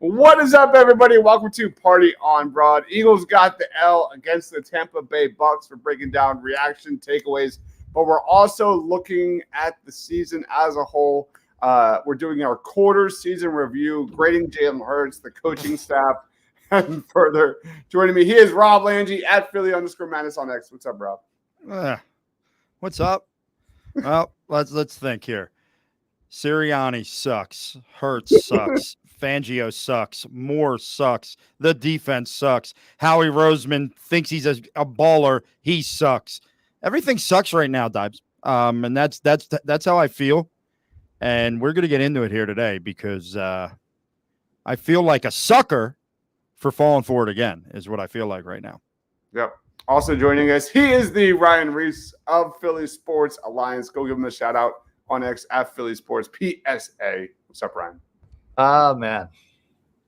What is up, everybody? Welcome to Party on Broad. Eagles got the L against the Tampa Bay Bucks for breaking down reaction takeaways, but we're also looking at the season as a whole. We're doing our quarter season review, grading Jalen Hurts, the coaching staff, and further. Joining me, he is Rob Lange at Philly_Madness on X. What's up, Rob? What's up? Well, let's think here. Sirianni sucks. Hurts sucks. Fangio sucks. Moore sucks. The defense sucks. Howie Roseman thinks he's a baller. He sucks. Everything sucks right now, Dibes. And that's how I feel. And we're gonna get into it here today because I feel like a sucker for falling for it again. Is what I feel like right now. Yep. Also joining us, he is the Ryan Reese of Philly Sports Alliance. Go give him a shout out on X at Philly Sports PSA. What's up, Ryan? Oh man,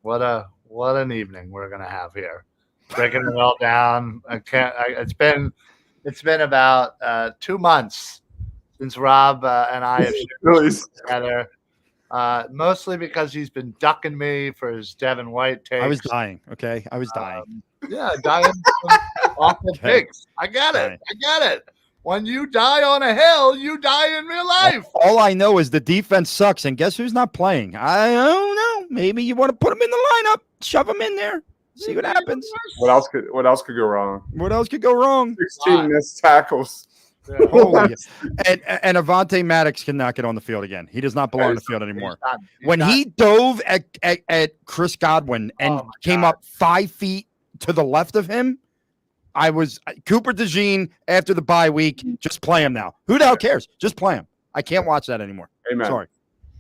what an evening we're gonna have here. Breaking it all down. It's been about 2 months since Rob and I have Really? together. Mostly because he's been ducking me for his Devin White takes. I was dying. Okay, I was dying. Dying off the picks. I get it. When you die on a hill, you die in real life. All I know is the defense sucks, and guess who's not playing? I don't know. Maybe you want to put him in the lineup, shove him in there, see what happens. What else could go wrong? What else could go wrong? 16 missed tackles. Yeah. Holy. And Avonte Maddox cannot get on the field again. He does not belong on the field anymore. When he dove at Chris Godwin and came up 5 feet to the left of him, I was Cooper DeJean after the bye week. Just play him now. Who the hell cares? Just play him. I can't watch that anymore. Amen. Sorry.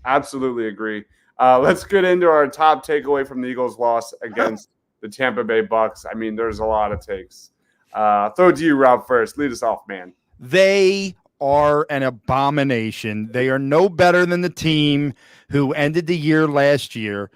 Absolutely agree. Let's get into our top takeaway from the Eagles' loss against the Tampa Bay Bucks. I mean, there's a lot of takes. Throw it to you, Rob, first. Lead us off, man. They are an abomination. They are no better than the team who ended the year last year.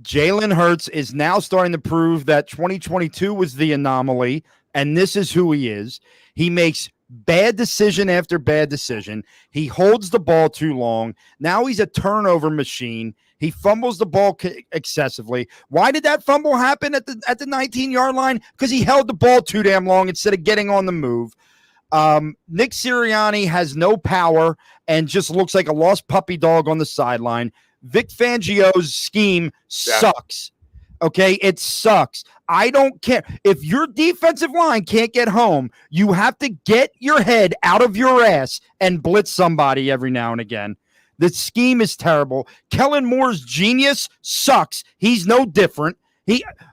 Jalen Hurts is now starting to prove that 2022 was the anomaly, and this is who he is. He makes bad decision after bad decision. He holds the ball too long. Now he's a turnover machine. He fumbles the ball excessively. Why did that fumble happen at the 19-yard line? Because he held the ball too damn long instead of getting on the move. Nick Sirianni has no power and just looks like a lost puppy dog on the sideline. Vic Fangio's scheme sucks. Okay, it sucks. I don't care. If your defensive line can't get home, you have to get your head out of your ass and blitz somebody every now and again. The scheme is terrible. Kellen Moore's genius sucks. He's no different.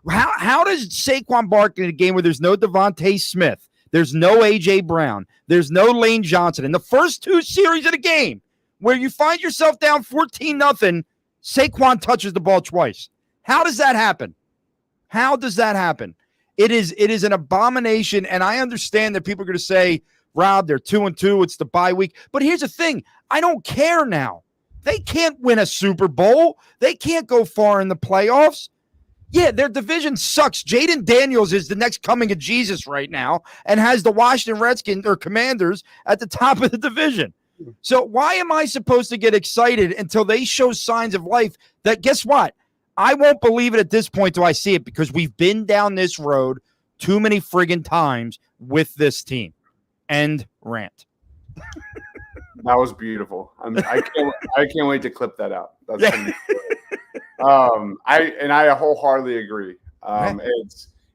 How does Saquon Barkley in a game where there's no Devontae Smith, there's no A.J. Brown, there's no Lane Johnson, in the first 2 series of the game where you find yourself down 14-0, Saquon touches the ball twice? How does that happen? How does that happen? It is an abomination, and I understand that people are going to say, Rob, they're 2-2, it's the bye week. But here's the thing. I don't care now. They can't win a Super Bowl. They can't go far in the playoffs. Yeah, their division sucks. Jaden Daniels is the next coming of Jesus right now and has the Washington Redskins or Commanders at the top of the division. So why am I supposed to get excited until they show signs of life that, guess what? I won't believe it at this point till I see it, because we've been down this road too many friggin' times with this team. End rant. That was beautiful. I can't wait to clip that out. That's I wholeheartedly agree.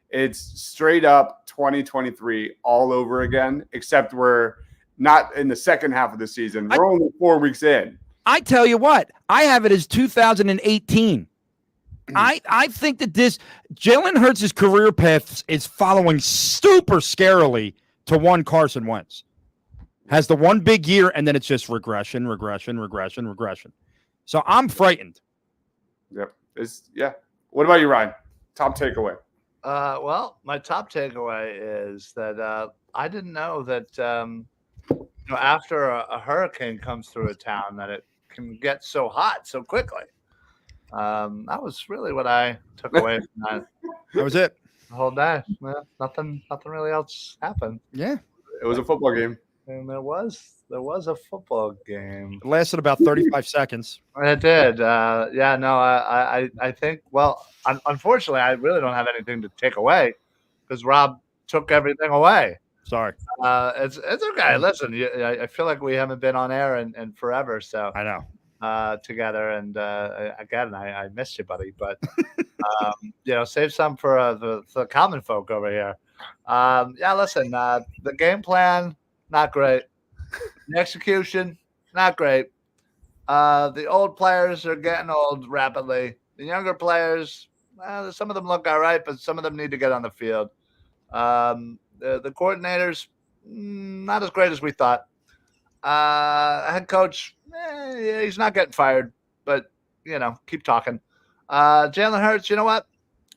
It's straight up 2023 all over again, except we're not in the second half of the season. We're only 4 weeks in. I tell you what, I have it as 2018. I think that this Jalen Hurts' career path is following super scarily to one Carson Wentz. Has the one big year, and then it's just regression. So I'm frightened. Yep. What about you, Ryan? Top takeaway. Well, my top takeaway is that I didn't know that after a hurricane comes through a town that it can get so hot so quickly. That was really what I took away from that. That was it. The whole day. Nothing really else happened. Yeah. It was a football game. And there was a football game. It lasted about 35 seconds. It did. Yeah, no, I think. Well, unfortunately, I really don't have anything to take away because Rob took everything away. Sorry. It's okay. Listen, I feel like we haven't been on air in forever, so I know. together, and again, I missed you, buddy. But save some for the common folk over here. Yeah, listen, the game plan not great, the execution not great. The old players are getting old rapidly. The younger players, some of them look all right, but some of them need to get on the field. The coordinators, not as great as we thought. Head coach, yeah, he's not getting fired, but keep talking. Jalen Hurts, you know what?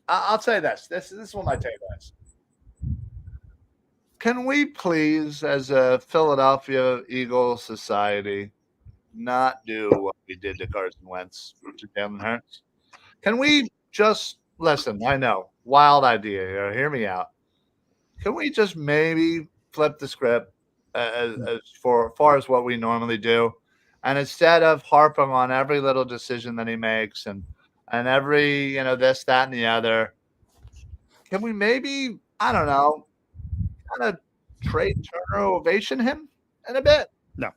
I'll say this. This is what my take is. Can we please, as a Philadelphia Eagles society, not do what we did to Carson Wentz to Jalen Hurts? Can we just listen? I know, wild idea here. Hear me out. Can we just maybe flip the script as far as what we normally do, and instead of harping on every little decision that he makes and every this, that, and the other, can we maybe, I don't know, kind of trade Turner ovation him in a bit? No.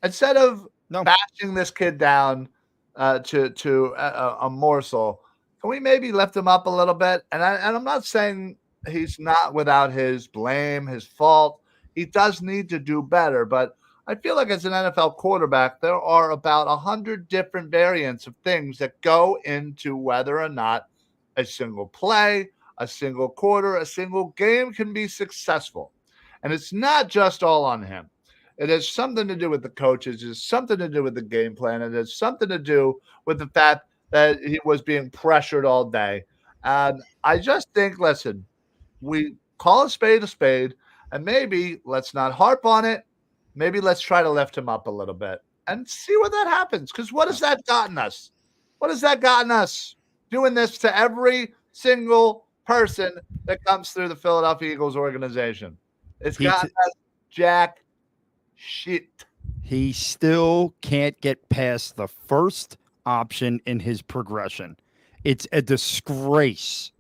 Instead of No. bashing this kid down to a morsel, can we maybe lift him up a little bit? And I'm not saying he's not without his blame, his fault. He does need to do better, but I feel like as an NFL quarterback, there are about 100 different variants of things that go into whether or not a single play, a single quarter, a single game can be successful. And it's not just all on him. It has something to do with the coaches. It has something to do with the game plan. It has something to do with the fact that he was being pressured all day. And I just think, listen, we call a spade, and maybe let's not harp on it. Maybe let's try to lift him up a little bit and see what that happens. Because what has that gotten us? What has that gotten us doing this to every single person that comes through the Philadelphia Eagles organization? It's gotten us jack shit. He still can't get past the first option in his progression. It's a disgrace.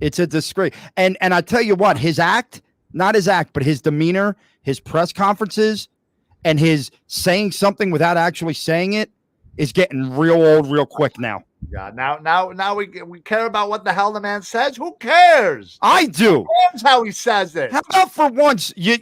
It's a disgrace. And I tell you what, his act, not his act, but his demeanor, his press conferences, and his saying something without actually saying it is getting real old real quick now. God, now we care about what the hell the man says. Who cares? I do. Who cares how he says it? How about for once you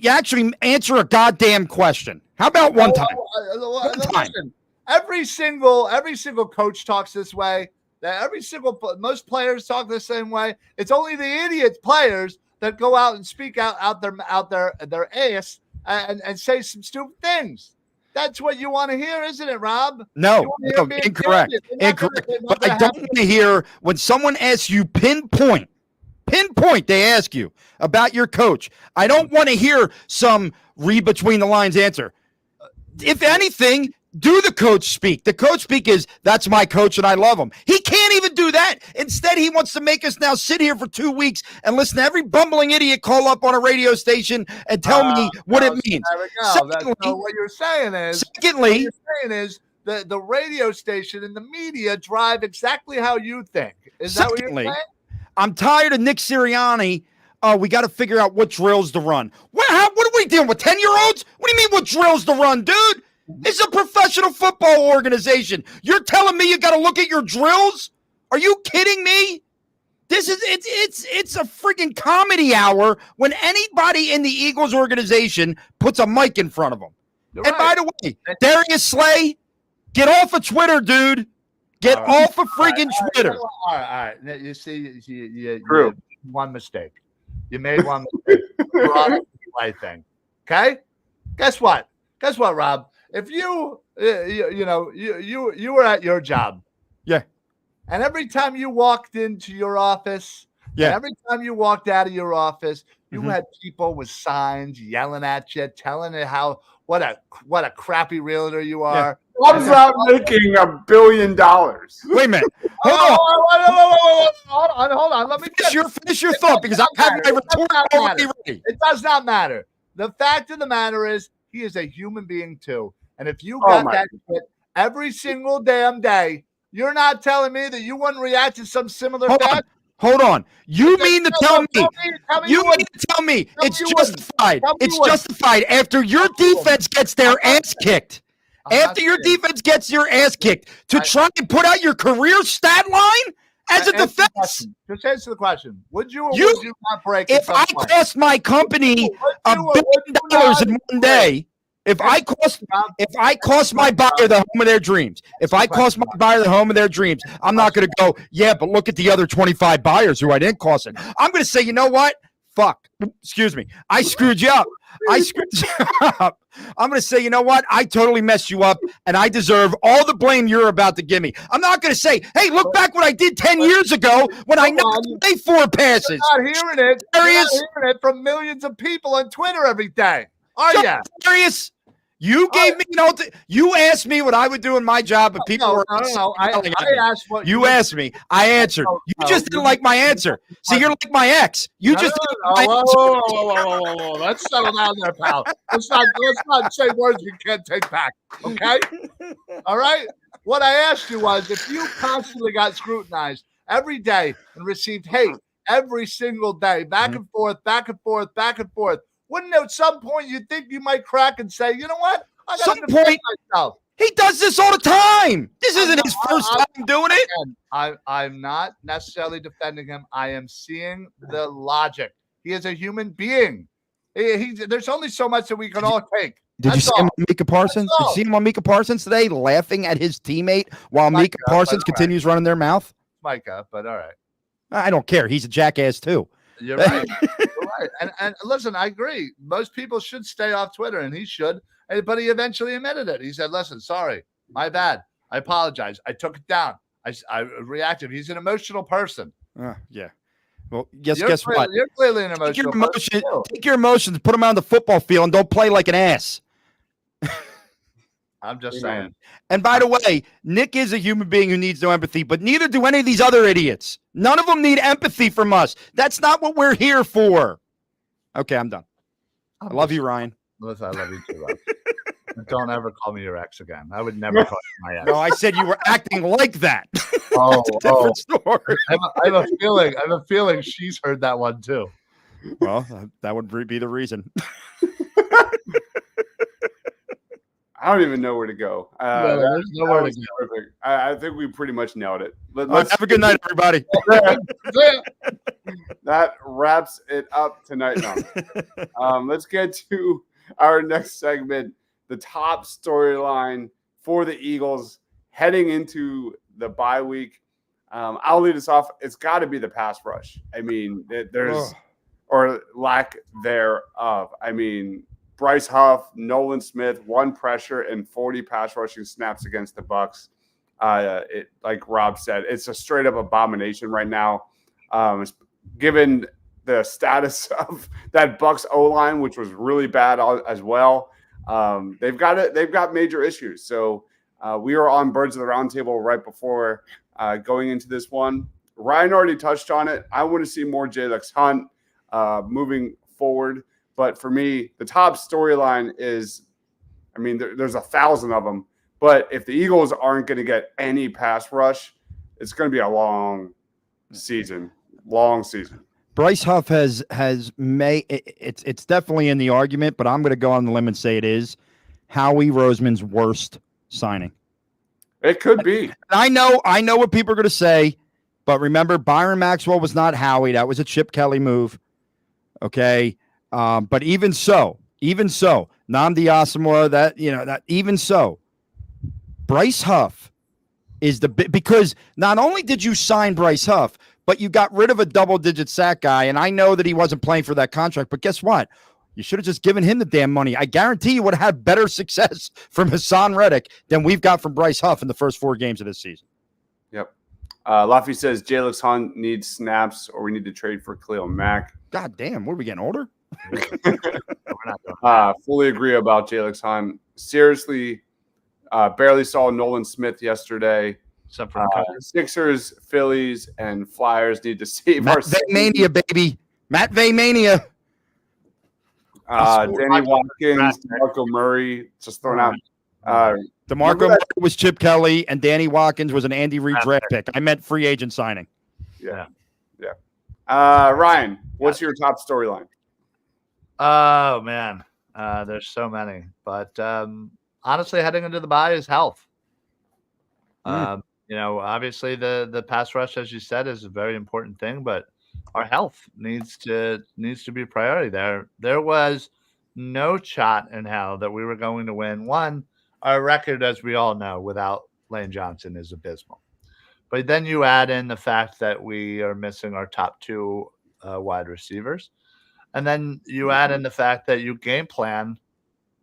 actually answer a goddamn question? How about one time? Listen, every single coach talks this way. Most players talk the same way. It's only the idiot players that go out and speak out their ass and say some stupid things. That's what you want to hear, isn't it, Rob? No, incorrect. But I don't want to hear when someone asks you pinpoint, they ask you about your coach. I don't want to hear some read between the lines answer. If anything, do the coach speak. The coach speak is, that's my coach and I love him. He can't even do that. Instead, he wants to make us now sit here for 2 weeks and listen to every bumbling idiot call up on a radio station and tell me what it means. There we go. Secondly, what you're saying is the radio station and the media drive exactly how you think. Is that what you're saying? I'm tired of Nick Sirianni. We got to figure out what drills to run. What are we dealing with, 10-year-olds? What do you mean what drills to run, dude? It's a professional football organization. You're telling me you got to look at your drills? Are you kidding me? It's a freaking comedy hour when anybody in the Eagles organization puts a mic in front of them. By the way, Darius Slay, get off of Twitter, dude. Get off of freaking Twitter. All right. You see, you made one mistake. You made one mistake. Right thing. Okay? Guess what, Rob? If you were at your job, yeah, and every time you walked into your office, yeah, and every time you walked out of your office, you had people with signs yelling at you, telling you what a crappy realtor you are. Rob's not making $1 billion. Wait a minute. Hold on. Let me finish your thought because I have my retort already ready. It does not matter. The fact of the matter is, he is a human being too. And if you Oh got my that shit every single damn day, you're not telling me that you wouldn't react to some similar fashion. Hold on. You mean to tell me? Tell me You wouldn't. mean to tell me Tell it's me you wouldn't. justified? Tell me It's you wouldn't. justified after your Tell me you defense gets their ass kicked. I'm not After your saying- defense gets your ass kicked to try and put out your career stat line as a Answer the defense. question. Just answer the question. Would you or You- would you not break at If some I point? cost my company Would $1 you or would you billion not in one break? day, if I cost my buyer the home of their dreams, if I cost my buyer the home of their dreams, I'm not going to go, yeah, but look at the other 25 buyers who I didn't cost it. I'm going to say, you know what? Fuck. Excuse me. I screwed you up. I'm going to say, you know what? I totally messed you up, and I deserve all the blame you're about to give me. I'm not going to say, hey, look back what I did 10 years ago when I knocked away 4 passes. You're not hearing it. You're not hearing it from millions of people on Twitter every day. Are you? Serious? You gave me you asked me what I would do in my job, and people were No. I asked what you asked me. I answered. You just didn't like my answer. See, you're like my ex. You just didn't like my answer. Whoa. Let's settle down there, pal. Let's not say words we can't take back. Okay? All right? What I asked you was if you constantly got scrutinized every day and received hate every single day, back and forth, wouldn't at some point you think you might crack and say, you know what? I got to defend myself. He does this all the time. This isn't his first time doing it. I'm not necessarily defending him. I am seeing the logic. He is a human being. There's only so much that we can all take. Did you see him on Micah Parsons? Did you see him on Micah Parsons today laughing at his teammate while Micah Parsons continues running their mouth? Micah, but all right. I don't care. He's a jackass too. You're right. You're right. And listen, I agree. Most people should stay off Twitter, and he should. But he eventually admitted it. He said, listen, sorry, my bad. I apologize. I took it down. I reacted. He's an emotional person. Yeah. Well, guess what? You're clearly an emotional person. Take your emotions, put them on the football field, and don't play like an ass. I'm just saying. And by the way, Nick is a human being who needs no empathy, but neither do any of these other idiots. None of them need empathy from us. That's not what we're here for. Okay, I'm done. I love you, Ryan. Listen, I love you too, Rob. Don't ever call me your ex again. I would never call you my ex. No, I said you were acting like that. Oh, That's a different story. I have a feeling she's heard that one too. Well, that would be the reason. I don't even know where to go. There's nowhere to go. Perfect. I think we pretty much nailed it. Let's have a good night, everybody. That wraps it up tonight. Let's get to our next segment, the top storyline for the Eagles heading into the bye week. I'll lead us off. It's got to be the pass rush. I mean, or lack thereof. I mean, Bryce Huff, Nolan Smith, 1 pressure and 40 pass rushing snaps against the Bucs. Like Rob said, it's a straight up abomination right now. Given the status of that Bucs O-line, which was really bad as well, they've got major issues. So we were on Birds of the Roundtable right before going into this one. Ryan already touched on it. I want to see more Jalen Hunt moving forward. But for me, the top storyline is, I mean, there's 1,000 of them. But if the Eagles aren't going to get any pass rush, it's going to be a long season. Bryce Huff it's definitely in the argument, but I'm going to go on the limb and say it is Howie Roseman's worst signing. It could be. I know what people are going to say, but remember, Byron Maxwell was not Howie. That was a Chip Kelly move. Okay. But even so, Nnamdi Asomugha, even so, Bryce Huff is because not only did you sign Bryce Huff, but you got rid of a double-digit sack guy, and I know that he wasn't playing for that contract, but guess what? You should have just given him the damn money. I guarantee you would have had better success from Hassan Reddick than we've got from Bryce Huff in the first 4 games of this season. Yep. Laffy says Jalen Hunt needs snaps or we need to trade for Khalil Mack. God damn, what are we getting older? Fully agree about Jalen Hunt. Seriously, barely saw Nolan Smith yesterday. Sixers, Phillies, and Flyers need to save our Matt Vay-mania, baby. Matt Vay-mania. Danny Watkins, DeMarco Murray, just throwing out. DeMarco Murray was Chip Kelly, and Danny Watkins was an Andy Reid draft pick. I meant free agent signing. Yeah. Ryan, what's your top storyline? Oh man, there's so many, but honestly, heading into the bye is health. Obviously the pass rush, as you said, is a very important thing, but our health needs to be a priority. There was no shot in hell that we were going to win. One, our record, as we all know, without Lane Johnson is abysmal. But then you add in the fact that we are missing our top two wide receivers. And then you add in the fact that you game plan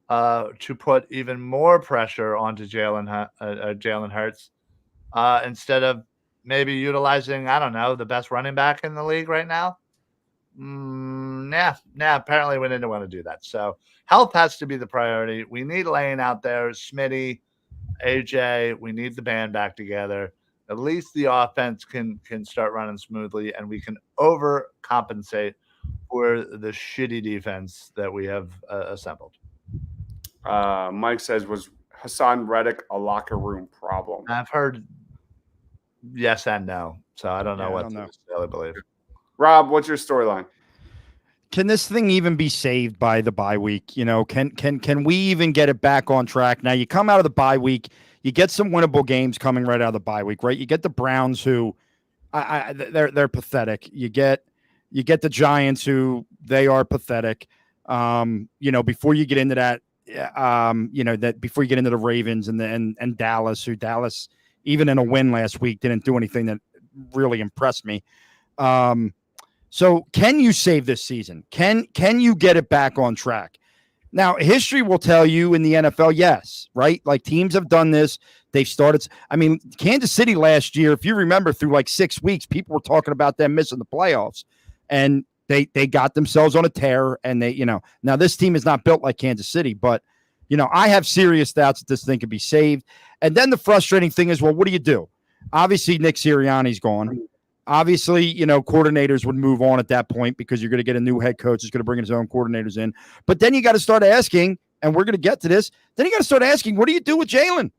to put even more pressure onto Jalen Hurts instead of maybe utilizing, I don't know, the best running back in the league right now. Apparently we didn't want to do that. So health has to be the priority. We need Lane out there, Smitty, AJ. We need the band back together. At least the offense can start running smoothly, and we can overcompensate for the shitty defense that we have assembled. Mike says, was Hassan Reddick a locker room problem? I've heard yes and no, so I don't know what to necessarily believe. Rob, what's your storyline? Can this thing even be saved by the bye week? Can we even get it back on track? Now you come out of the bye week, you get some winnable games coming right out of the bye week, right? You get the Browns, who they're pathetic. You get the Giants, who they are pathetic. Before you get into that, before you get into the Ravens and Dallas, who Dallas, even in a win last week, didn't do anything that really impressed me. So can you save this season? Can you get it back on track? Now, history will tell you in the NFL, yes, right? Like teams have done this. They've started. I mean, Kansas City last year, if you remember, through like 6 weeks, people were talking about them missing the playoffs, and they got themselves on a tear. And now this team is not built like Kansas City, but I have serious doubts that this thing could be saved. And then the frustrating thing is, well, what do you do? Obviously, Nick Sirianni's gone. Obviously, coordinators would move on at that point because you're going to get a new head coach who's going to bring his own coordinators in. But then you got to start asking, and we're going to get to this, then you got to start asking, what do you do with Jalen?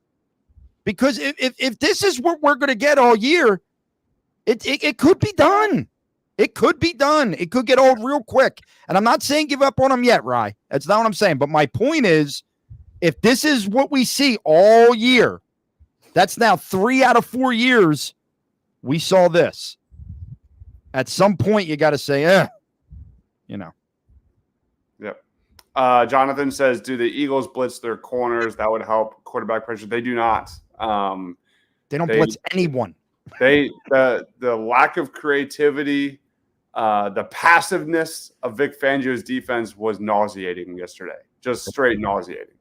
Because if this is what we're going to get all year, it could be done. It could be done. It could get old real quick. And I'm not saying give up on him yet, Rye. That's not what I'm saying. But my point is, if this is what we see all year, that's now 3 out of 4 years we saw this. At some point, you got to say, Yep. Jonathan says, do the Eagles blitz their corners? That would help quarterback pressure. They do not. They don't blitz anyone. The lack of creativity, the passiveness of Vic Fangio's defense was nauseating yesterday. Just straight nauseating.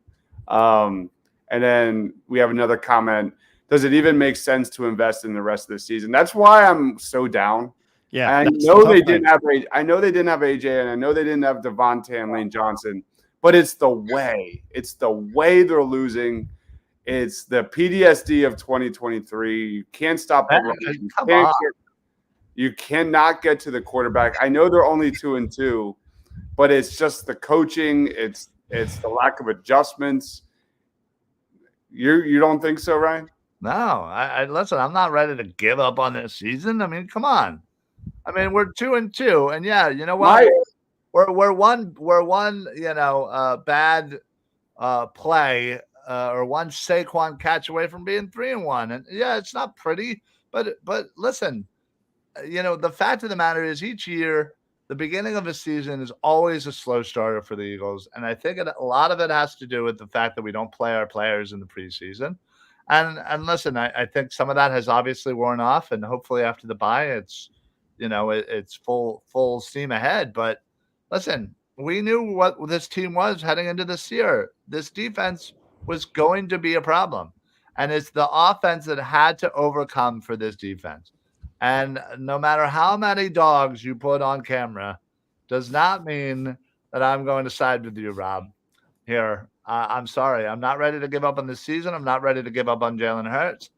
And then we have another comment. Does it even make sense to invest in the rest of the season? That's why I'm so down. Yeah, I know they didn't have AJ, and I know they didn't have Devontae and Lane Johnson, but it's the way. It's the way they're losing. It's the PTSD of 2023. You can't stop the run. You cannot get to the quarterback. I know they're only 2-2, but it's just the coaching. It's the lack of adjustments. You don't think so, Ryan? No, I listen. I'm not ready to give up on this season. I mean, come on. I mean, we're 2-2, and yeah, you know what? We're one bad play or one Saquon catch away from being 3-1, and yeah, it's not pretty, but listen, the fact of the matter is, each year the beginning of a season is always a slow starter for the Eagles, and I think a lot of it has to do with the fact that we don't play our players in the preseason. And listen, I think some of that has obviously worn off, and hopefully after the bye, it's full steam ahead. But listen, we knew what this team was heading into this year. This defense was going to be a problem, and it's the offense that had to overcome for this defense. And no matter how many dogs you put on camera, does not mean that I'm going to side with you, Rob. Here, I'm sorry. I'm not ready to give up on this season. I'm not ready to give up on Jalen Hurts.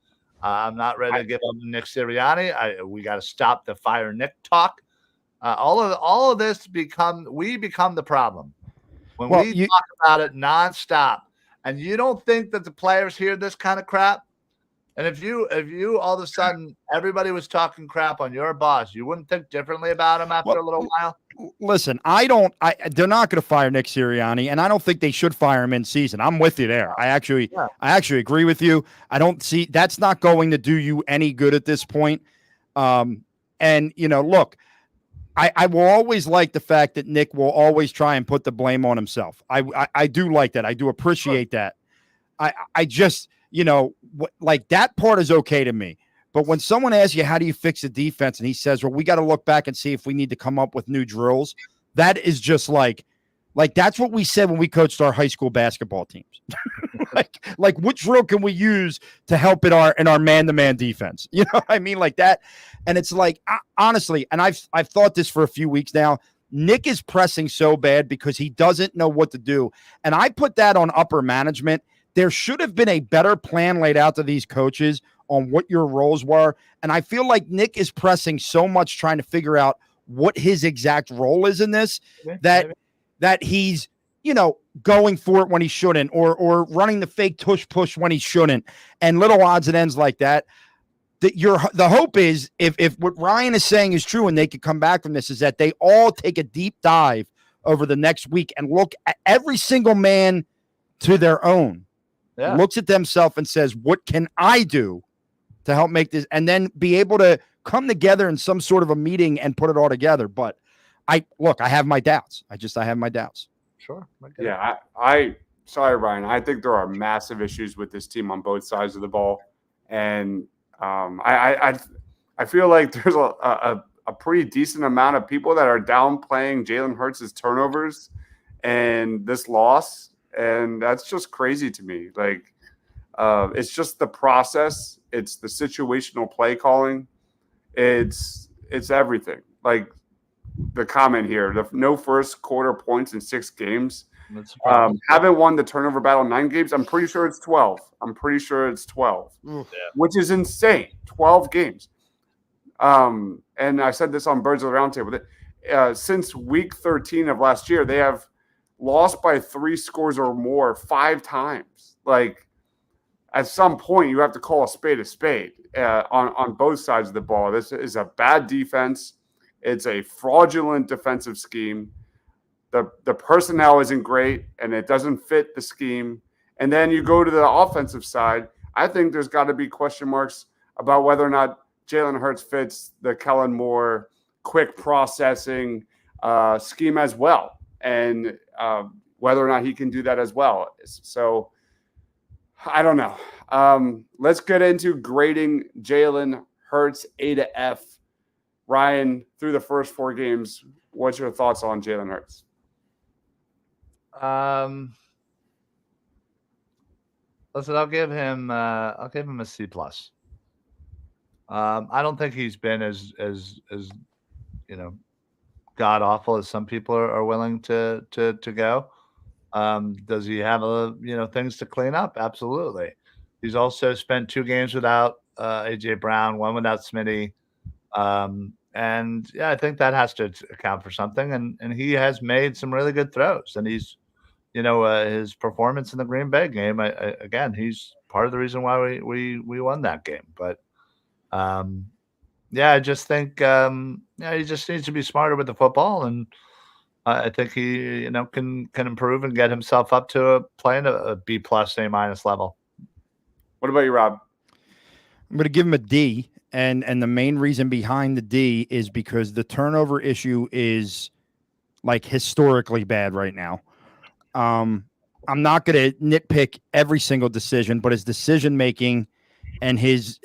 I'm not ready to give up on Nick Sirianni. We got to stop the fire Nick talk. All of this we become the problem. When Well, we talk about it nonstop, and you don't think that the players hear this kind of crap, and if you all of a sudden everybody was talking crap on your boss, you wouldn't think differently about him after a little while. Listen, they're not going to fire Nick Sirianni, and I don't think they should fire him in season. I'm with you there. I actually agree with you. I don't see that's not going to do you any good at this point. And look, I will always like the fact that Nick will always try and put the blame on himself. I do like that. I do appreciate that. I just, like that part is okay to me. But when someone asks you, how do you fix the defense? And he says, well, we got to look back and see if we need to come up with new drills. That is just like that's what we said when we coached our high school basketball teams. like what drill can we use to help in our man-to-man defense? You know what I mean? Like that. And it's like, honestly, and I've thought this for a few weeks now, Nick is pressing so bad because he doesn't know what to do. And I put that on upper management. There should have been a better plan laid out to these coaches on what your roles were. And I feel like Nick is pressing so much trying to figure out what his exact role is in this, that he's, going for it when he shouldn't, or running the fake tush push when he shouldn't, and little odds and ends like that. The hope is if what Ryan is saying is true and they could come back from this, is that they all take a deep dive over the next week and look at every single man to their own, looks at themselves and says, what can I do to help make this, and then be able to come together in some sort of a meeting and put it all together. But I have my doubts. I have my doubts. Sure. Yeah. Sorry, Ryan. I think there are massive issues with this team on both sides of the ball. And I feel like there's a pretty decent amount of people that are downplaying Jalen Hurts' turnovers and this loss. And that's just crazy to me. Like, it's just the process. It's the situational play calling. It's everything. Like the comment here, no first quarter points in 6 games. Haven't won the turnover battle in 9 games. I'm pretty sure it's 12. Which is insane. 12 games. And I said this on Birds of the Roundtable. Since week 13 of last year, they have lost by 3 scores or more 5 times. Like, at some point, you have to call a spade on both sides of the ball. This is a bad defense. It's a fraudulent defensive scheme. The personnel isn't great, and it doesn't fit the scheme. And then you go to the offensive side. I think there's got to be question marks about whether or not Jalen Hurts fits the Kellen Moore quick processing scheme as well, and whether or not he can do that as well. So I don't know. Let's get into grading Jalen Hurts A to F. Ryan, through the first 4 games, what's your thoughts on Jalen Hurts? Listen, I'll give him a C+. I don't think he's been as god awful as some people are willing to go. Does he have things to clean up? Absolutely. He's also spent 2 games without AJ Brown, 1 without Smitty. And yeah, I think that has to account for something. And he has made some really good throws. And he's, his performance in the Green Bay game, again, he's part of the reason why we won that game. But I just think he just needs to be smarter with the football, and I think he can improve and get himself up to playing a B+, A- level. What about you, Rob? I'm going to give him a D, and the main reason behind the D is because the turnover issue is like historically bad right now. I'm not going to nitpick every single decision, but his decision making and his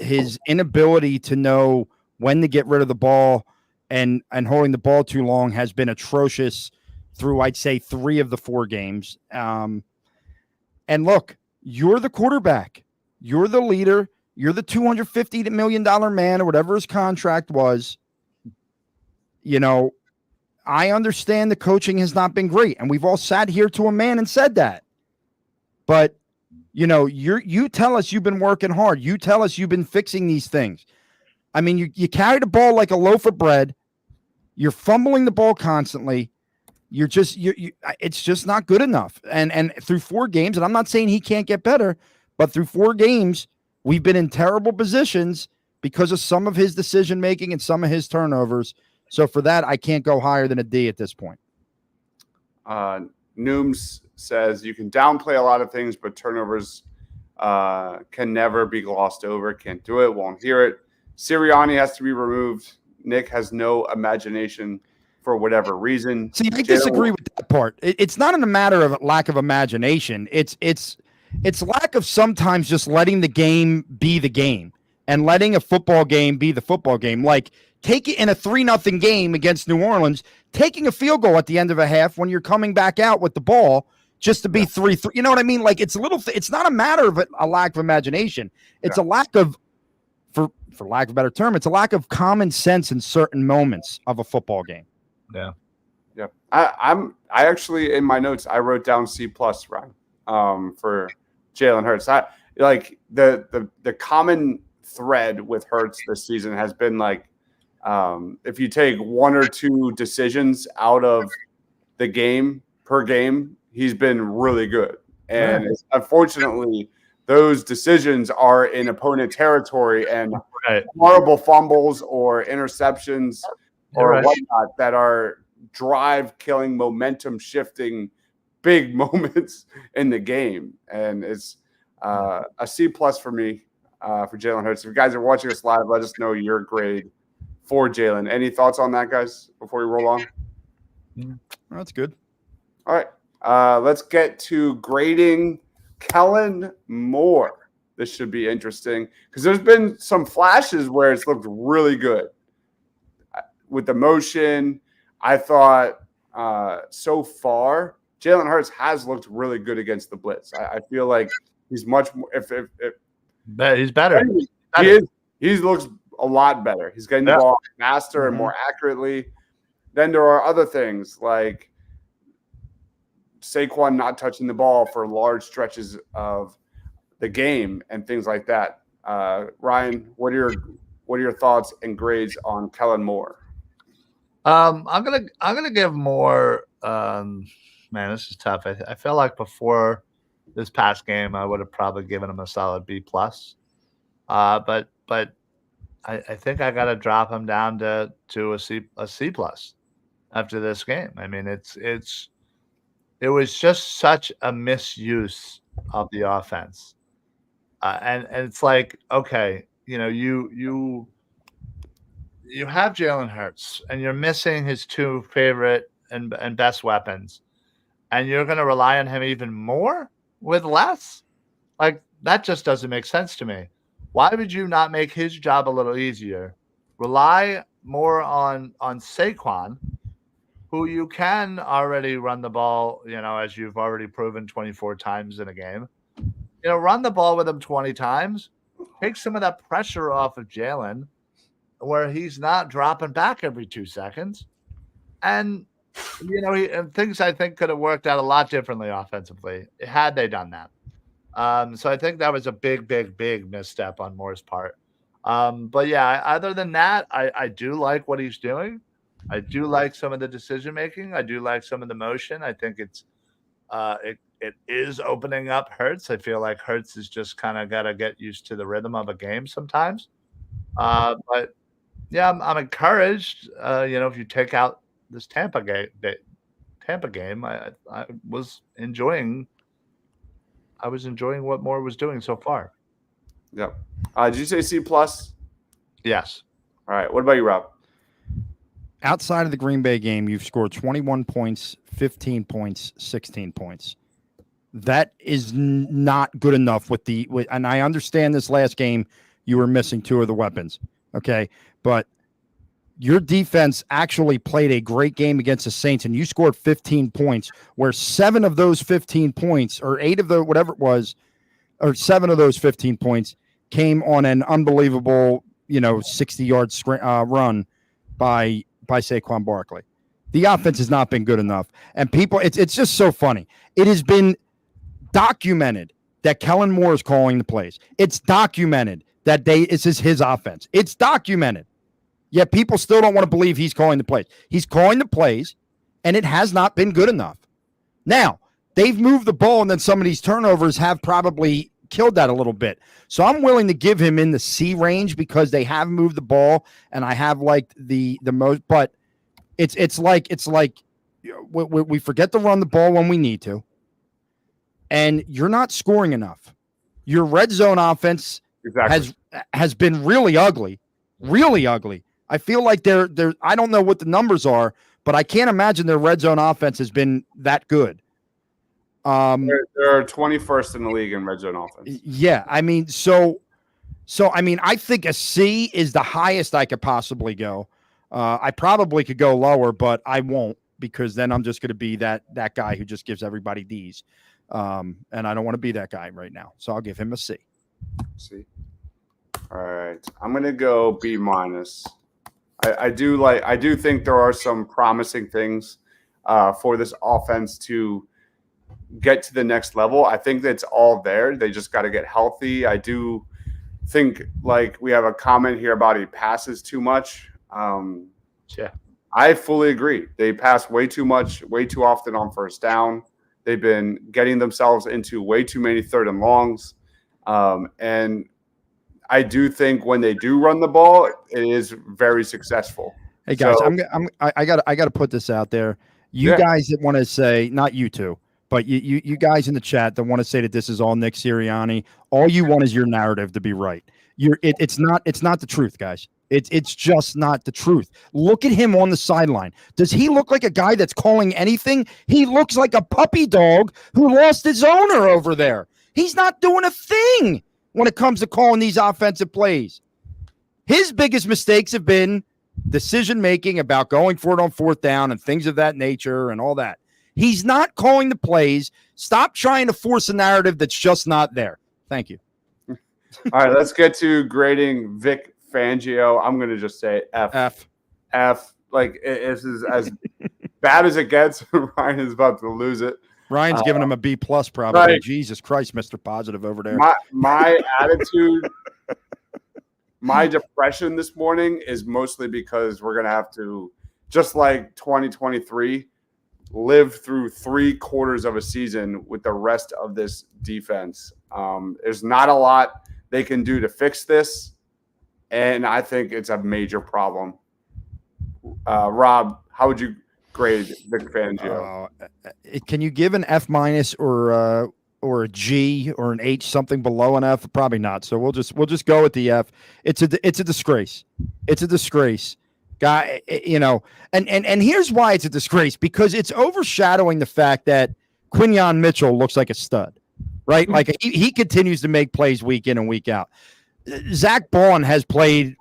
inability to know when to get rid of the ball and holding the ball too long has been atrocious through, I'd say, 3 of the 4 games. And look, you're the quarterback. You're the leader. You're the $250 million man or whatever his contract was. I understand the coaching has not been great, and we've all sat here to a man and said that. But, you tell us you've been working hard. You tell us you've been fixing these things. I mean, you carry the ball like a loaf of bread. You're fumbling the ball constantly. It's just not good enough. And through 4 games, and I'm not saying he can't get better, but through 4 games, we've been in terrible positions because of some of his decision making and some of his turnovers. So for that, I can't go higher than a D at this point. Nooms says you can downplay a lot of things, but turnovers can never be glossed over. Can't do it. Won't hear it. Sirianni has to be removed. Nick has no imagination for whatever reason. See, I disagree with that part. It's not in a matter of lack of imagination. It's lack of sometimes just letting the game be the game and letting a football game be the football game. Like take it in a 3-0 game against New Orleans, taking a field goal at the end of a half when you're coming back out with the ball just to be 3-3. You know what I mean? Like it's not a matter of a lack of imagination. It's a lack of, for lack of a better term, it's a lack of common sense in certain moments of a football game. Yeah. Yeah. I actually, in my notes, I wrote down C+, Ryan, for Jalen Hurts. I like the common thread with Hurts this season has been like, if you take 1 or 2 decisions out of the game per game, he's been really good. And unfortunately, those decisions are in opponent territory and horrible fumbles or interceptions or whatnot that are drive-killing, momentum-shifting big moments in the game. And it's a C+ for me for Jalen Hurts. If you guys are watching us live, let us know your grade for Jalen. Any thoughts on that, guys, before we roll on? That's good. All right. Let's get to grading Kellen Moore. This should be interesting because there's been some flashes where it's looked really good. With the motion, I thought so far, Jalen Hurts has looked really good against the blitz. I feel like he's much more. He's better. He looks a lot better. He's getting the ball faster and more accurately. Then there are other things like Saquon not touching the ball for large stretches of the game and things like that. Ryan, what are your thoughts and grades on Kellen Moore? I'm gonna give Moore. Man, this is tough. I feel like before this past game, I would have probably given him a solid B+. But I think I got to drop him down to a C+ after this game. I mean, it was just such a misuse of the offense, and it's like, okay, you know, you have Jalen Hurts, and you're missing his 2 favorite and best weapons, and you're going to rely on him even more with less. Like that just doesn't make sense to me. Why would you not make his job a little easier? Rely more on Saquon, who you can already run the ball, you know, as you've already proven 24 times in a game. You know, run the ball with him 20 times. Take some of that pressure off of Jalen where he's not dropping back every 2 seconds. And, you know, things I think could have worked out a lot differently offensively had they done that. So I think that was a big misstep on Moore's part. But yeah, other than that, I do like what he's doing. I do like some of the decision making. I do like some of the motion. I think it is opening up Hurts. I feel like Hurts has just kind of got to get used to the rhythm of a game sometimes. But yeah, I'm encouraged. You know, if you take out this Tampa game, I was enjoying what Moore was doing so far. Yep. Did you say C+? Yes. All right. What about you, Rob? Outside of the Green Bay game, you've scored 21 points, 15 points, 16 points. That is not good enough and I understand this last game you were missing 2 of the weapons. Okay. But your defense actually played a great game against the Saints, and you scored 15 points, where 7 of those 15 points, or 8 of the whatever it was, or 7 of those 15 points came on an unbelievable, 60-yard run by Saquon Barkley. The offense has not been good enough, and people, it's just so funny. It has been documented that Kellen Moore is calling the plays. It's documented that this is his offense. It's documented. Yet people still don't want to believe he's calling the plays. He's calling the plays, and it has not been good enough. Now, they've moved the ball, and then some of these turnovers have probably killed that a little bit. So I'm willing to give him in the C range because they have moved the ball, and I have liked the most. But it's like we forget to run the ball when we need to, and you're not scoring enough. Your red zone offense has been really ugly, really ugly. I feel like they're I don't know what the numbers are, but I can't imagine their red zone offense has been that good. They're 21st in the league in red zone offense. Yeah, I mean, so I mean, I think a C is the highest I could possibly go. I probably could go lower, but I won't because then I'm just going to be that guy who just gives everybody D's, and I don't want to be that guy right now. So I'll give him a C. C. All right, I'm going to go B minus. I do think there are some promising things for this offense to get to the next level. I think that's all there. They just got to get healthy. I do think like we have a comment here about he passes too much. Yeah, I fully agree. They pass way too much, way too often on first down. They've been getting themselves into way too many third and longs. And I do think when they do run the ball, it is very successful. Hey guys, I got to put this out there. You guys that want to say, not you two, but you guys in the chat that want to say that this is all Nick Sirianni, all you want is your narrative to be right. It's not the truth, guys. It's just not the truth. Look at him on the sideline. Does he look like a guy that's calling anything? He looks like a puppy dog who lost his owner over there. He's not doing a thing when it comes to calling these offensive plays. His biggest mistakes have been decision-making about going for it on fourth down and things of that nature and all that. He's not calling the plays. Stop trying to force a narrative that's just not there. Thank you. All right, let's get to grading Vic Fangio. I'm going to just say F. Like, this is as bad as it gets. Ryan is about to lose it. Ryan's giving him a B+ probably. Right. Jesus Christ, Mr. Positive over there. My attitude, my depression this morning is mostly because we're going to have to, just like 2023, live through 3/4 of a season with the rest of this defense. There's not a lot they can do to fix this, and I think it's a major problem. Rob, how would you grade Vic Fangio? Can you give an F- or a G or an H, something below an F? Probably not. So we'll just go with the F. It's a disgrace. It's a disgrace. Guy, and here's why it's a disgrace, because it's overshadowing the fact that Quinyon Mitchell looks like a stud, right? Like he continues to make plays week in and week out. Zach Baun has played,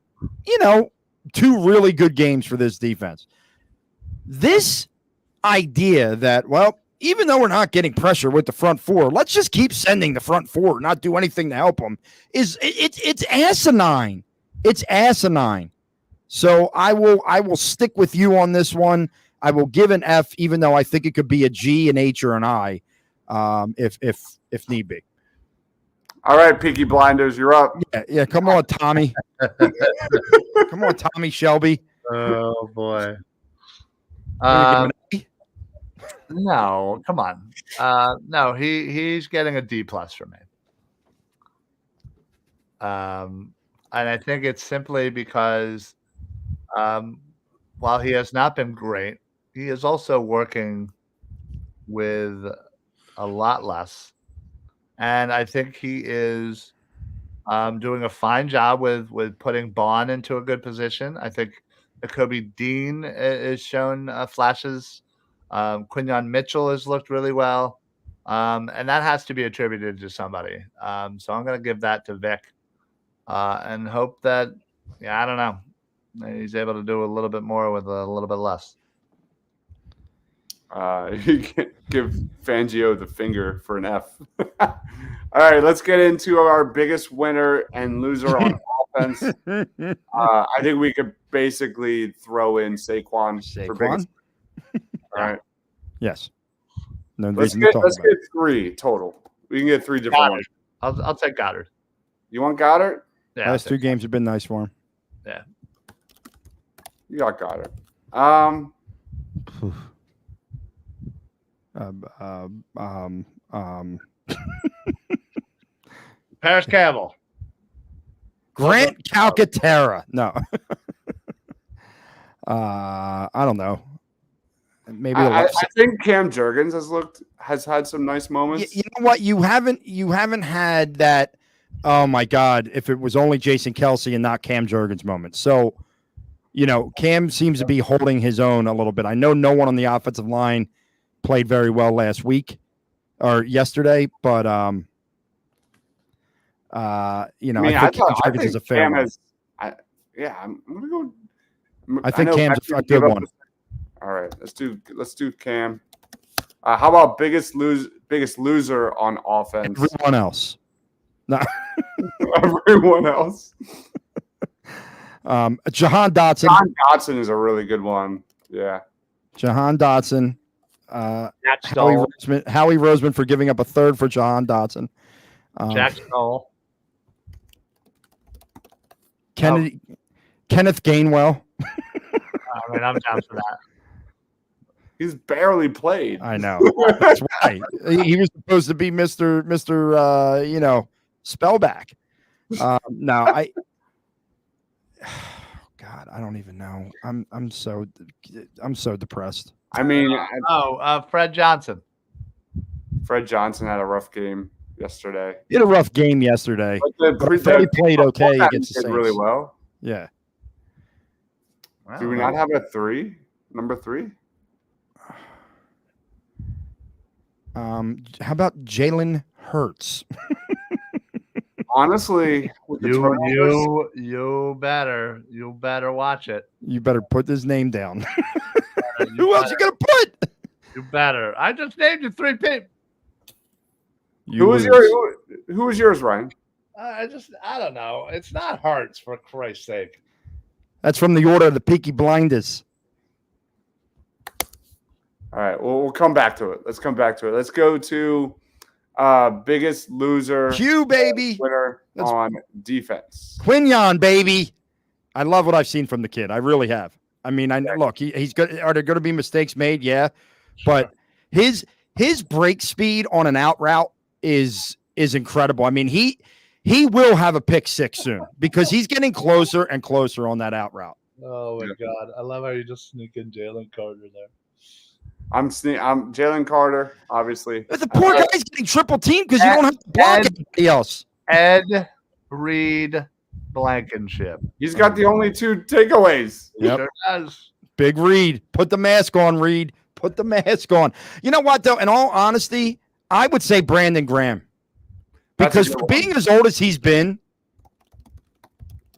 2 really good games for this defense. This idea that, well, even though we're not getting pressure with the front four, let's just keep sending the front four, not do anything to help them, it's asinine. It's asinine. So I will stick with you on this one. I will give an F, even though I think it could be a G, an H, or an I, if need be. All right, Peaky Blinders, you're up. Yeah. Come on, Tommy. Come on, Tommy Shelby. Oh boy. No, come on. No, he's getting a D+ from me. And I think it's simply because while he has not been great, he is also working with a lot less. And I think he is doing a fine job with putting Baun into a good position. I think Nakobe Dean is shown flashes. Quinyon Mitchell has looked really well. And that has to be attributed to somebody. So I'm going to give that to Vic and hope that, I don't know, he's able to do a little bit more with a little bit less. You can give Fangio the finger for an F. All right, let's get into our biggest winner and loser on offense. I think we could basically throw in Saquon. For biggest. All right. Yes. No let's get 3 total. We can get 3 different ones. I'll take Goddard. You want Goddard? Yeah. Last 2 games have been nice for him. Yeah. You got Goddard. Paris Campbell. Grant Calcaterra. No. I don't know. Maybe I think Cam Jurgens has had some nice moments. You know what? You haven't had that. Oh my God! If it was only Jason Kelsey and not Cam Jurgens moment. So, Cam seems to be holding his own a little bit. I know no one on the offensive line played very well last week or yesterday, but I think Cam Jurgens is a fair one. I'm gonna go. I think Cam's a good one. All right, let's do Cam. How about biggest loser on offense? Everyone else. No. Everyone else. Jahan Dotson. Jahan Dotson is a really good one. Yeah. Jahan Dotson. Howie Roseman for giving up a third for Jahan Dotson. Jack Stoll. Kenneth Gainwell. I'm down for that. He's barely played. I know. That's why he was supposed to be Mr. Spellback. No, God, I don't even know. I'm so depressed. I mean, Fred Johnson. Fred Johnson had a rough game yesterday. He had a rough game yesterday. But he played okay against the Saints. Really well. Yeah. Wow. Do we not have a number 3? How about Jalen Hurts? Honestly, you better watch it. You better put his name down. Who else you gonna put? You better. I just named you 3 people. Who was yours, Ryan? I don't know. It's not Hurts, for Christ's sake. That's from the order of the Peaky Blinders. All right. Well, we'll come back to it. Let's come back to it. Let's go to biggest loser. Q, baby. Winner on defense. Quinyon, baby. I love what I've seen from the kid. I really have. I mean, look, he's good. Are there going to be mistakes made? Yeah. But his break speed on an out route is incredible. I mean, he will have a pick 6 soon because he's getting closer and closer on that out route. Oh my God. I love how you just sneak in Jalen Carter there. I'm Jalen Carter, obviously. But the poor guy's getting triple teamed because you don't have to block anybody else. Ed Reed Blankenship. He's got the only 2 takeaways. Yep. Sure does. Big Reed. Put the mask on, Reed. Put the mask on. You know what, though? In all honesty, I would say Brandon Graham. Because for being as old as he's been,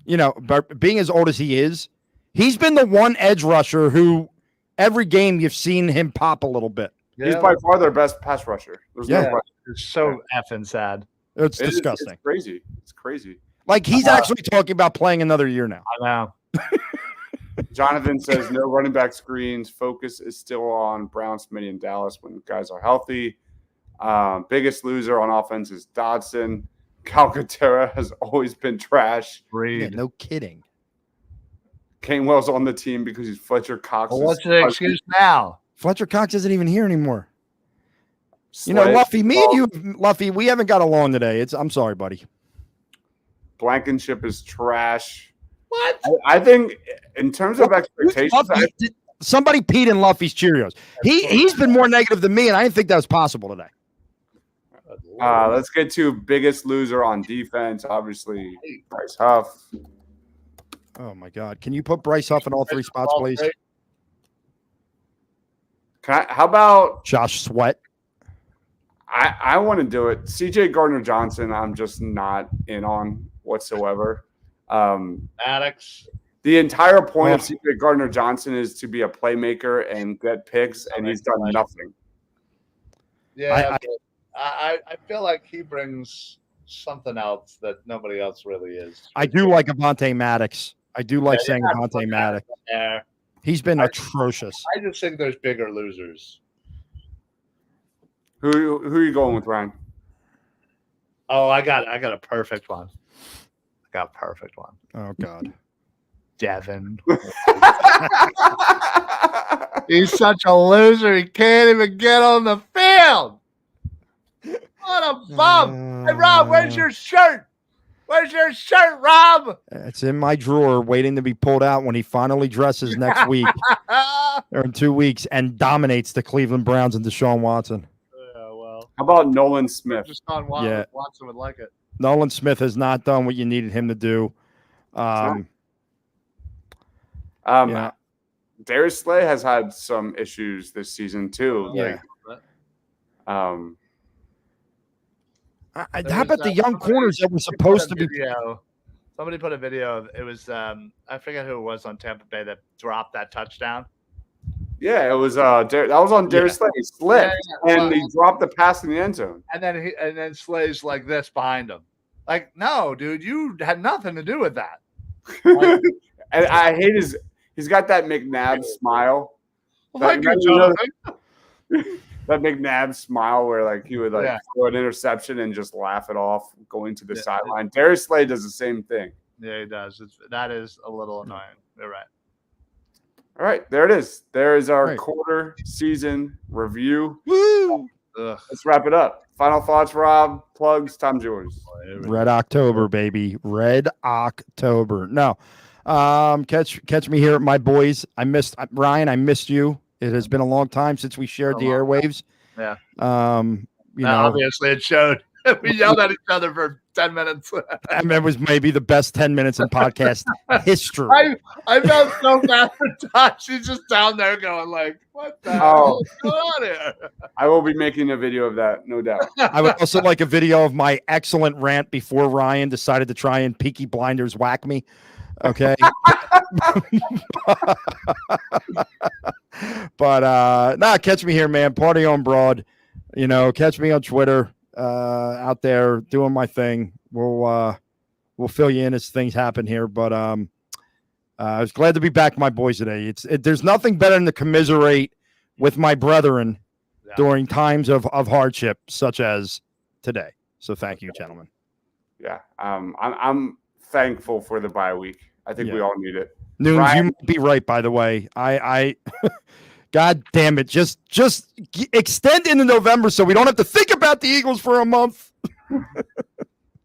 being as old as he is, he's been the one edge rusher who every game you've seen him pop a little bit. Yeah. He's by far their best pass rusher. There's no question. It's so effing sad. It's disgusting. It's crazy. It's crazy. Like he's actually talking about playing another year now. I know. Jonathan says no running back screens. Focus is still on Brown, Smitty, and Dallas when guys are healthy. Biggest loser on offense is Dodson. Calcaterra has always been trash. Yeah, no kidding. Gainwell's on the team because he's Fletcher Cox. Well, what's the excuse now? Fletcher Cox isn't even here anymore. Luffy, me and you, Luffy, we haven't got along today. I'm sorry, buddy. Blankenship is trash. What? I think in terms of expectations, somebody peed in Luffy's Cheerios. He's been more negative than me, and I didn't think that was possible today. Let's get to biggest loser on defense. Obviously, Bryce Huff. Oh my God! Can you put Bryce Huff in all 3 spots, please? How about Josh Sweat? I want to do it. CJ Gardner-Johnson, I'm just not in on whatsoever. Maddox. The entire point of CJ Gardner-Johnson is to be a playmaker and get picks, and he's done nothing. Yeah, I feel like he brings something else that nobody else really is. I do like Avonte Maddox. I do like saying Avonte Maddox. He's been atrocious. I just think there's bigger losers. Who are you going with, Ryan? Oh, I got a perfect one. Oh God. Devin. He's such a loser. He can't even get on the field. What a bum. Hey, Rob, where's your shirt? Where's your shirt, Rob? It's in my drawer waiting to be pulled out when he finally dresses next week or in 2 weeks and dominates the Cleveland Browns and Deshaun Watson. Yeah, well. How about Nolan Smith? Deshaun Watson would like it. Nolan Smith has not done what you needed him to do. Darius Slay has had some issues this season too. Yeah. Like, how about the young corners that were supposed to be? Somebody put a video of it was I forget who it was on Tampa Bay that dropped that touchdown. Yeah, it was that was on Darius Slay. He slipped and he dropped the pass in the end zone. And then Slay's like this behind him. Like, no, dude, you had nothing to do with that. Like, and I hate he's got that McNabb smile. That McNabb smile where like he would throw an interception and just laugh it off going to the sideline. Darius Slay does the same thing. Yeah, he does. That is a little annoying. You're right. All right, there it is. There is our quarter season review. Woo! Let's wrap it up. Final thoughts, Rob. Plugs. Time's yours. Red October, baby. Red October. No. Catch me here at my boys. I missed Ryan. I missed you. It has been a long time since we shared the airwaves. Yeah. You know, obviously it showed. We yelled at each other for 10 minutes. I mean, it was maybe the best 10 minutes in podcast history. I felt so bad for Tosh. She's just down there going like, what the hell is going on here? I will be making a video of that, no doubt. I would also like a video of my excellent rant before Ryan decided to try and Peaky Blinders whack me. Okay. But catch me here, man. Party on Broad. You know, catch me on Twitter. Out there doing my thing. We'll fill you in as things happen here. But I was glad to be back, my boys, today. There's nothing better than to commiserate with my brethren during times of hardship, such as today. So thank you, gentlemen. Yeah, I'm thankful for the bye week. I think we all need it. Noons, Ryan, you might be right, by the way. I God damn it. Just extend into November so we don't have to think about the Eagles for a month.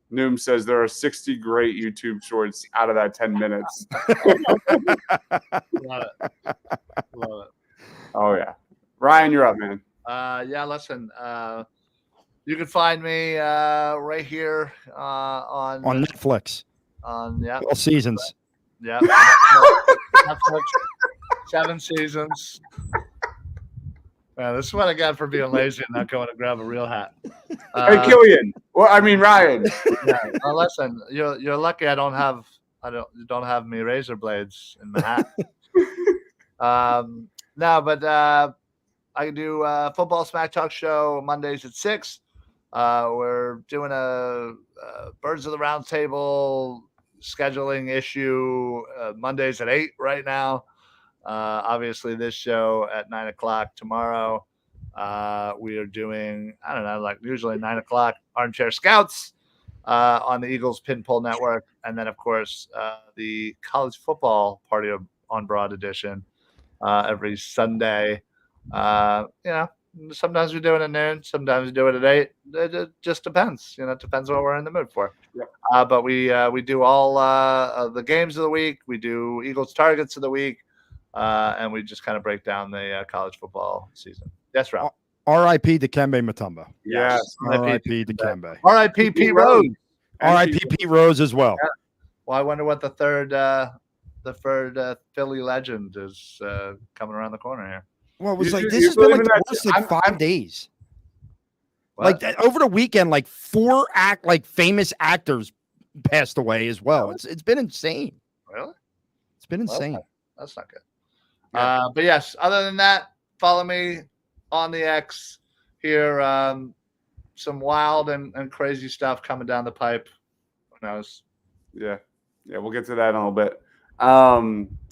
Noom says there are 60 great YouTube shorts out of that 10 minutes. Love it. Oh, yeah. Ryan, you're up, man. Listen. You can find me right here on Netflix. All seasons. Yeah. Netflix. 7 seasons. Man, this is what I got for being lazy and not going to grab a real hat. Hey, Killian. Well, I mean Ryan. Yeah. Well, listen, you're lucky I don't have me razor blades in my hat. I do football smack talk show Mondays at 6. We're doing a Birds of the Round Table scheduling issue Mondays at 8 right now. Obviously this show at 9:00 tomorrow. We are doing, I don't know, like usually 9:00 Armchair Scouts on the Eagles Pin Pull Network. And then of course the college football Party on Broad edition every Sunday. Sometimes we do it at noon, sometimes we do it at 8. It just depends. It depends what we're in the mood for. Yep. But we do all the games of the week. We do Eagles targets of the week. And we just kind of break down the college football season. Yes, Rob. R.I.P. Dikembe Mutombo. Yes. R.I.P. Dikembe. R.I.P. Pete Rose. R.I.P. Pete Rose as well. Yeah. Well, I wonder what the third Philly legend is coming around the corner here. Well, it was this has been like the worst 5 days. What? Like over the weekend, like 4 famous actors passed away as well. It's been insane. Really? It's been insane. That's not good. Yeah. But yes, other than that, follow me on the X here. Some wild and crazy stuff coming down the pipe. Who knows? Yeah, we'll get to that in a little bit.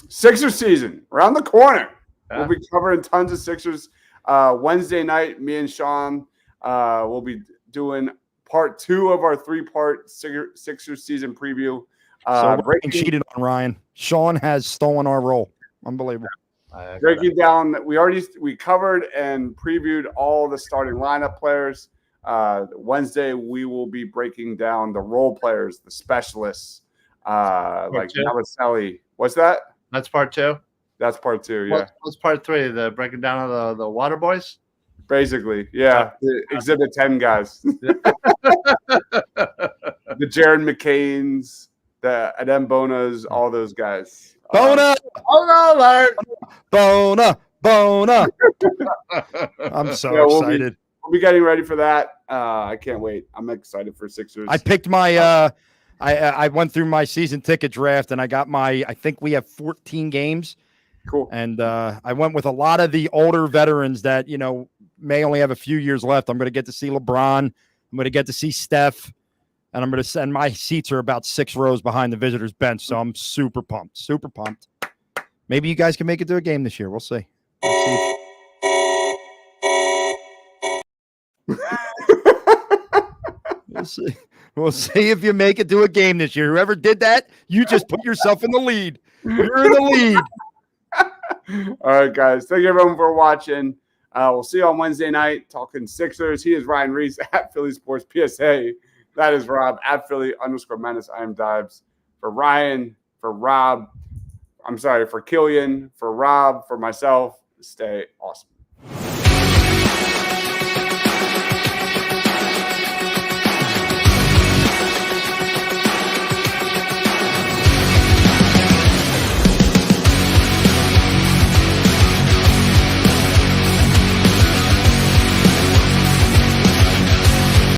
Sixers season around the corner. Yeah. We'll be covering tons of Sixers. Wednesday night, me and Sean will be doing part 2 of our 3-part Sixers season preview. So Ryan cheated on Ryan. Sean has stolen our role. Unbelievable. Breaking down, we covered and previewed all the starting lineup players. Wednesday, we will be breaking down the role players, the specialists, like Navaselli. What's that? That's part 2. That's part 2. Yeah. What's part 3? The breaking down of the Water Boys. Basically, yeah. The Exhibit 10 guys. The Jared McCains, the Adem Bonas, all those guys. Bona! Alert! Bona! I'm so excited. We'll be getting ready for that. I can't wait. I'm excited for Sixers. I picked my I went through my season ticket draft and I got I think we have 14 games. Cool. And I went with a lot of the older veterans that, may only have a few years left. I'm going to get to see LeBron. I'm going to get to see Steph. And I'm going to send my seats are about 6 rows behind the visitors bench. So I'm super pumped. Super pumped. Maybe you guys can make it to a game this year. We'll see. We'll see. We'll see if you make it to a game this year. Whoever did that, you just put yourself in the lead. You're in the lead. All right, guys. Thank you, everyone, for watching. We'll see you on Wednesday night talking Sixers. He is Ryan Reese at Philly Sports PSA. That is Rob at Philly_Menace. I am Dibes. For Ryan, for Rob, for Killian, for Rob, for myself, stay awesome.